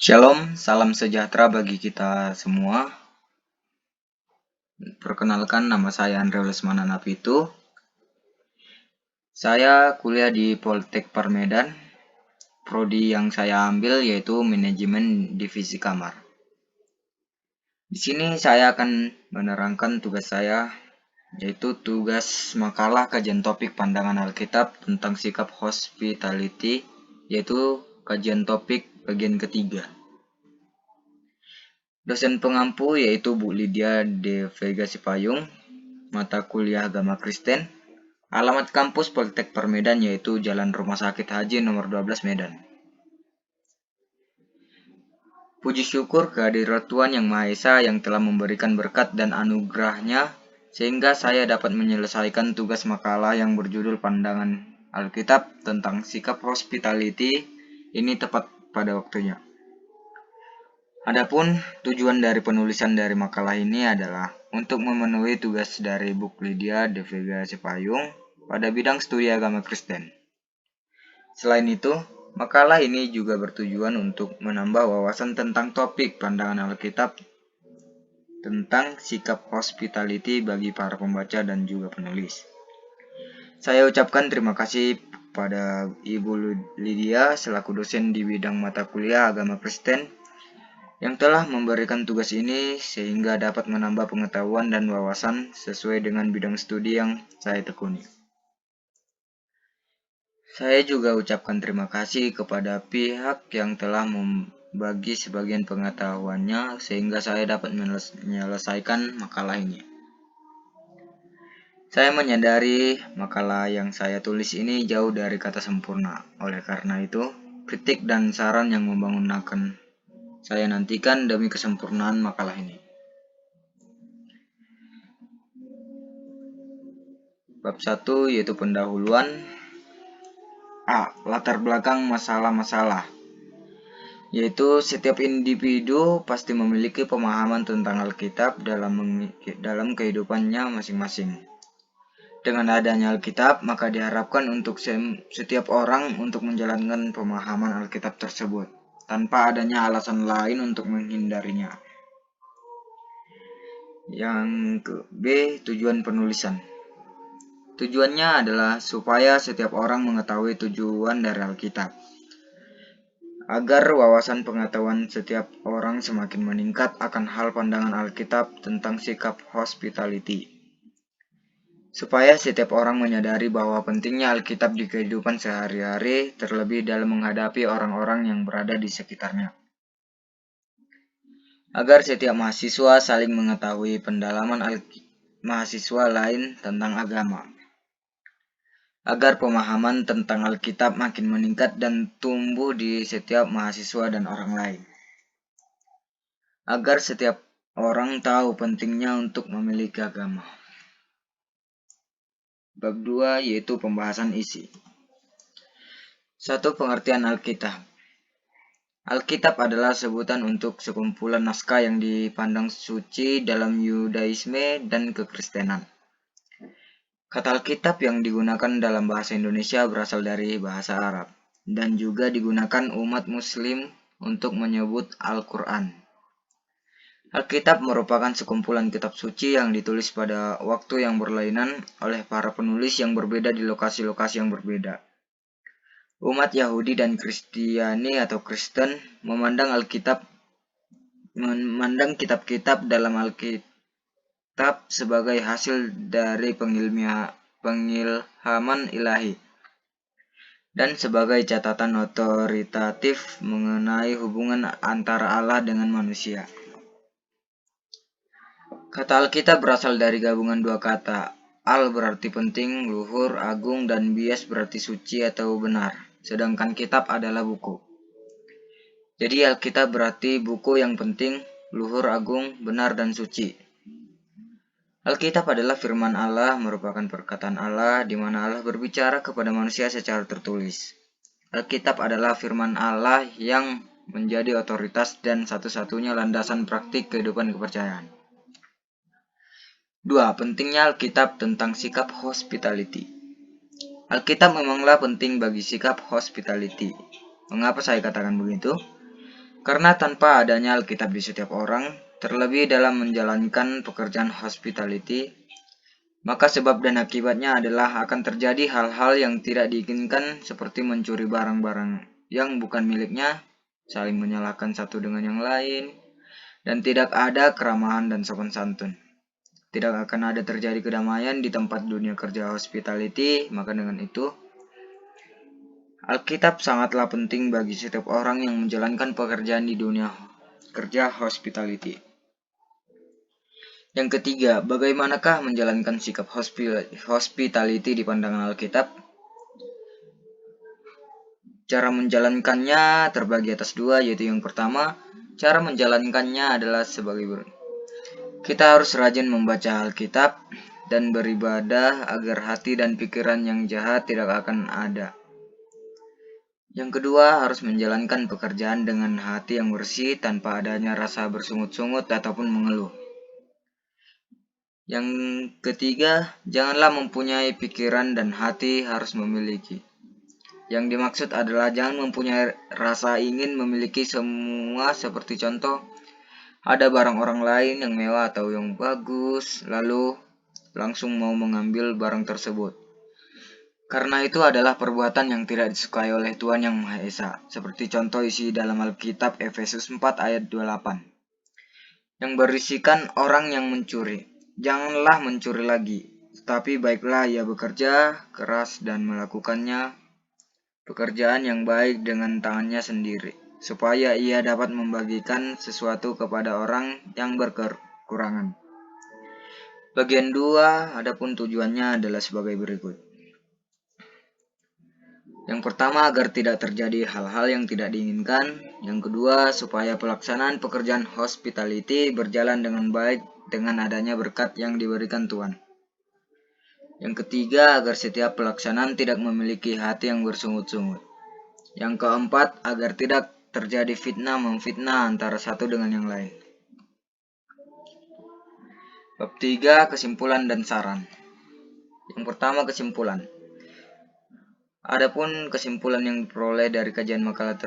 Shalom, salam sejahtera bagi kita semua. Perkenalkan, nama saya Andre Lesmana Napitu. Saya kuliah di Poltek Parmedan. Prodi yang saya ambil yaitu Manajemen Divisi Kamar. Di sini saya akan menerangkan tugas saya, yaitu tugas makalah kajian topik pandangan Alkitab tentang sikap hospitality, yaitu kajian topik bagian ketiga. Dosen pengampu yaitu Bu Lydia De Vega Sipayung, mata kuliah Agama Kristen. Alamat kampus Poltek Parmedan yaitu Jalan Rumah Sakit Haji nomor 12 Medan. Puji syukur kehadirat Tuhan Yang Maha Esa yang telah memberikan berkat dan anugerahnya sehingga saya dapat menyelesaikan tugas makalah yang berjudul Pandangan Alkitab tentang sikap hospitality ini tepat pada waktunya. Adapun tujuan dari penulisan dari makalah ini adalah untuk memenuhi tugas dari Bu Lydia De Vega Sipayung pada bidang studi agama Kristen. Selain itu, makalah ini juga bertujuan untuk menambah wawasan tentang topik pandangan Alkitab tentang sikap hospitality bagi para pembaca dan juga penulis. Saya ucapkan terima kasih pada Ibu Lydia selaku dosen di bidang mata kuliah agama Kristen yang telah memberikan tugas ini sehingga dapat menambah pengetahuan dan wawasan sesuai dengan bidang studi yang saya tekuni. Saya juga ucapkan terima kasih kepada pihak yang telah membagi sebagian pengetahuannya sehingga saya dapat menyelesaikan makalah ini. Saya menyadari makalah yang saya tulis ini jauh dari kata sempurna. Oleh karena itu, kritik dan saran yang membangun akan saya nantikan demi kesempurnaan makalah ini. Bab 1 yaitu pendahuluan. A. Latar belakang masalah-masalah. Yaitu setiap individu pasti memiliki pemahaman tentang Alkitab dalam kehidupannya masing-masing. Dengan adanya Alkitab, maka diharapkan untuk setiap orang untuk menjalankan pemahaman Alkitab tersebut, tanpa adanya alasan lain untuk menghindarinya. Yang B. Tujuan penulisan. Tujuannya adalah supaya setiap orang mengetahui tujuan dari Alkitab, agar wawasan pengetahuan setiap orang semakin meningkat akan hal pandangan Alkitab tentang sikap hospitality. Supaya setiap orang menyadari bahwa pentingnya Alkitab di kehidupan sehari-hari, terlebih dalam menghadapi orang-orang yang berada di sekitarnya. Agar setiap mahasiswa saling mengetahui pendalaman mahasiswa lain tentang agama. Agar pemahaman tentang Alkitab makin meningkat dan tumbuh di setiap mahasiswa dan orang lain. Agar setiap orang tahu pentingnya untuk memiliki agama. Bab 2 yaitu pembahasan isi. 1. Pengertian Alkitab. Alkitab adalah sebutan untuk sekumpulan naskah yang dipandang suci dalam Yudaisme dan kekristenan. Kata Alkitab yang digunakan dalam bahasa Indonesia berasal dari bahasa Arab dan juga digunakan umat Muslim untuk menyebut Al-Quran. Alkitab merupakan sekumpulan kitab suci yang ditulis pada waktu yang berlainan oleh para penulis yang berbeda di lokasi-lokasi yang berbeda. Umat Yahudi dan Kristiani atau Kristen memandang kitab-kitab dalam Alkitab sebagai hasil dari pengilhaman ilahi dan sebagai catatan otoritatif mengenai hubungan antara Allah dengan manusia. Kata Alkitab berasal dari gabungan dua kata. Al berarti penting, luhur, agung, dan bias berarti suci atau benar. Sedangkan kitab adalah buku. Jadi Alkitab berarti buku yang penting, luhur, agung, benar, dan suci. Alkitab adalah firman Allah, merupakan perkataan Allah, di mana Allah berbicara kepada manusia secara tertulis. Alkitab adalah firman Allah yang menjadi otoritas dan satu-satunya landasan praktik kehidupan kepercayaan. 2. Pentingnya Alkitab tentang sikap hospitality. Alkitab memanglah penting bagi sikap hospitality. Mengapa saya katakan begitu? Karena tanpa adanya Alkitab di setiap orang, terlebih dalam menjalankan pekerjaan hospitality, maka sebab dan akibatnya adalah akan terjadi hal-hal yang tidak diinginkan seperti mencuri barang-barang yang bukan miliknya, saling menyalahkan satu dengan yang lain, dan tidak ada keramahan dan sopan santun. Tidak akan ada terjadi kedamaian di tempat dunia kerja hospitality, maka dengan itu, Alkitab sangatlah penting bagi setiap orang yang menjalankan pekerjaan di dunia kerja hospitality. Yang ketiga, bagaimanakah menjalankan sikap hospitality di pandangan Alkitab? Cara menjalankannya terbagi atas dua, yaitu yang pertama, cara menjalankannya adalah sebagai berikut. Kita harus rajin membaca Alkitab dan beribadah agar hati dan pikiran yang jahat tidak akan ada. Yang kedua, harus menjalankan pekerjaan dengan hati yang bersih tanpa adanya rasa bersungut-sungut ataupun mengeluh. Yang ketiga, janganlah mempunyai pikiran dan hati harus memiliki. Yang dimaksud adalah jangan mempunyai rasa ingin memiliki semua, seperti contoh, ada barang orang lain yang mewah atau yang bagus, lalu langsung mau mengambil barang tersebut. Karena itu adalah perbuatan yang tidak disukai oleh Tuhan Yang Maha Esa, seperti contoh isi dalam Alkitab Efesus 4 ayat 28. Yang berisikan orang yang mencuri. Janganlah mencuri lagi, tetapi baiklah ia bekerja keras dan melakukannya pekerjaan yang baik dengan tangannya sendiri, supaya ia dapat membagikan sesuatu kepada orang yang berkekurangan. Bagian 2, adapun tujuannya adalah sebagai berikut. Yang pertama, agar tidak terjadi hal-hal yang tidak diinginkan. Yang kedua, supaya pelaksanaan pekerjaan hospitality berjalan dengan baik dengan adanya berkat yang diberikan Tuhan. Yang ketiga, agar setiap pelaksanaan tidak memiliki hati yang bersungut-sungut. Yang keempat, agar tidak terjadi fitnah memfitnah antara satu dengan yang lain. Bab 3, kesimpulan dan saran. Yang pertama, kesimpulan. Adapun kesimpulan yang diperoleh dari kajian makalah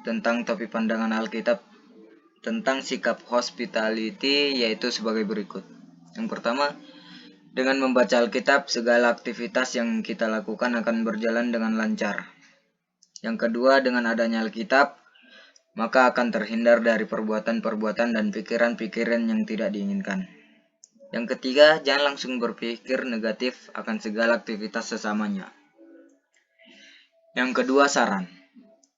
tentang topik pandangan Alkitab tentang sikap hospitality yaitu sebagai berikut. Yang pertama, dengan membaca Alkitab, segala aktivitas yang kita lakukan akan berjalan dengan lancar. Yang kedua, dengan adanya Alkitab, maka akan terhindar dari perbuatan-perbuatan dan pikiran-pikiran yang tidak diinginkan. Yang ketiga, jangan langsung berpikir negatif akan segala aktivitas sesamanya. Yang kedua, saran.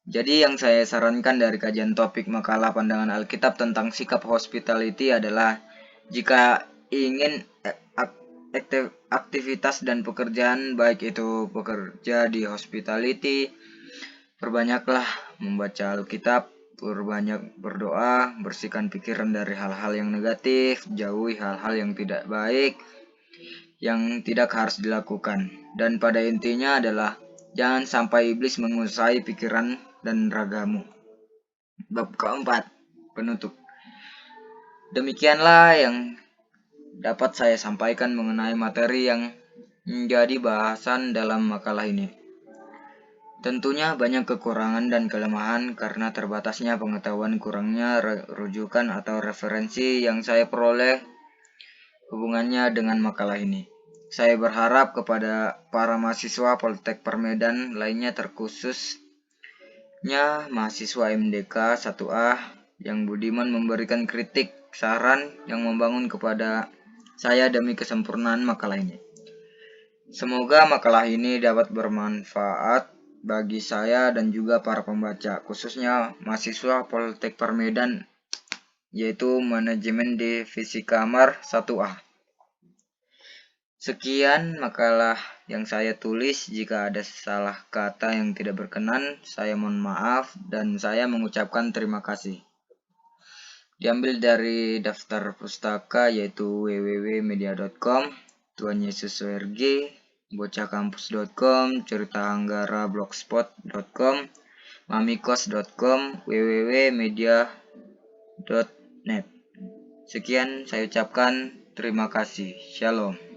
Jadi yang saya sarankan dari kajian topik makalah pandangan Alkitab tentang sikap hospitality adalah jika ingin aktivitas dan pekerjaan, baik itu bekerja di hospitality, perbanyaklah membaca Alkitab, perbanyak berdoa, bersihkan pikiran dari hal-hal yang negatif, jauhi hal-hal yang tidak baik, yang tidak harus dilakukan. Dan pada intinya adalah jangan sampai iblis menguasai pikiran dan ragamu. Bab keempat, penutup. Demikianlah yang dapat saya sampaikan mengenai materi yang menjadi bahasan dalam makalah ini. Tentunya banyak kekurangan dan kelemahan karena terbatasnya pengetahuan, kurangnya rujukan atau referensi yang saya peroleh hubungannya dengan makalah ini. Saya berharap kepada para mahasiswa Poltek Permedan lainnya, terkhususnya mahasiswa MDK 1A yang budiman memberikan kritik, saran yang membangun kepada saya demi kesempurnaan makalah ini. Semoga makalah ini dapat bermanfaat bagi saya dan juga para pembaca, khususnya mahasiswa Poltek Permedan, yaitu Manajemen Divisi Kamar 1A. Sekian makalah yang saya tulis. Jika ada salah kata yang tidak berkenan, saya mohon maaf dan saya mengucapkan terima kasih. Diambil dari daftar pustaka yaitu www.media.com, Tuhan Yesus ORG, bocahkampus.com, ceritaanggara blogspot.com, mamikos.com, www.media.net. Sekian saya ucapkan terima kasih. Shalom.